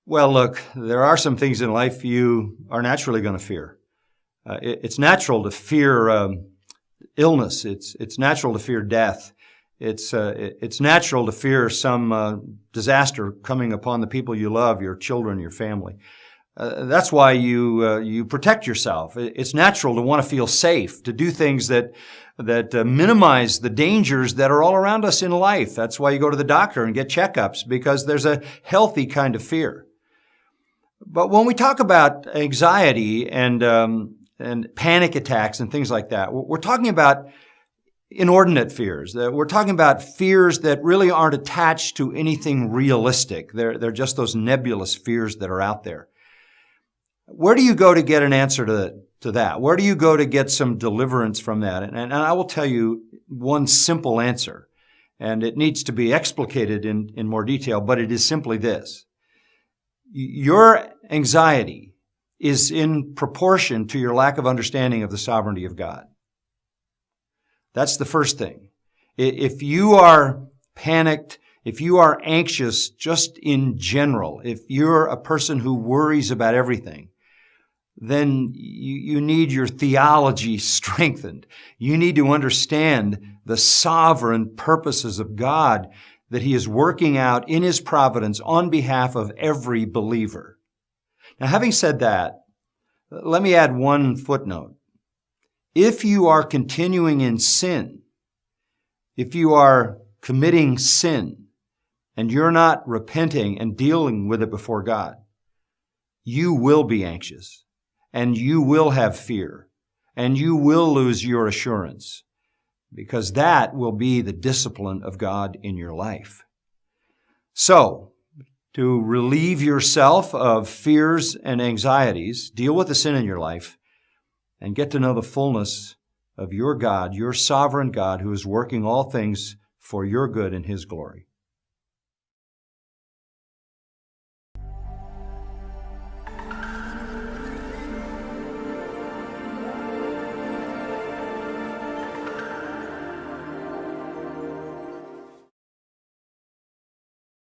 Well, look, there are some things in life you are naturally going to fear. It's natural to fear illness. It's natural to fear death. It's natural to fear some disaster coming upon the people you love, your children, your family. That's why you protect yourself. It's natural to want to feel safe, to do things that minimize the dangers that are all around us in life. That's why you go to the doctor and get checkups, because there's a healthy kind of fear. But when we talk about anxiety and panic attacks and things like that, we're talking about inordinate fears. We're talking about fears that really aren't attached to anything realistic. They're just those nebulous fears that are out there. Where do you go to get an answer to that? Where do you go to get some deliverance from that? And I will tell you one simple answer, and it needs to be explicated in more detail, but it is simply this. Your anxiety is in proportion to your lack of understanding of the sovereignty of God. That's the first thing. If you are panicked, if you are anxious just in general, if you're a person who worries about everything, then you need your theology strengthened. You need to understand the sovereign purposes of God that He is working out in His providence on behalf of every believer. Now, having said that, let me add one footnote. If you are continuing in sin, if you are committing sin, and you're not repenting and dealing with it before God, you will be anxious, and you will have fear, and you will lose your assurance, because that will be the discipline of God in your life. So, to relieve yourself of fears and anxieties, deal with the sin in your life, and get to know the fullness of your God, your sovereign God, who is working all things for your good and His glory.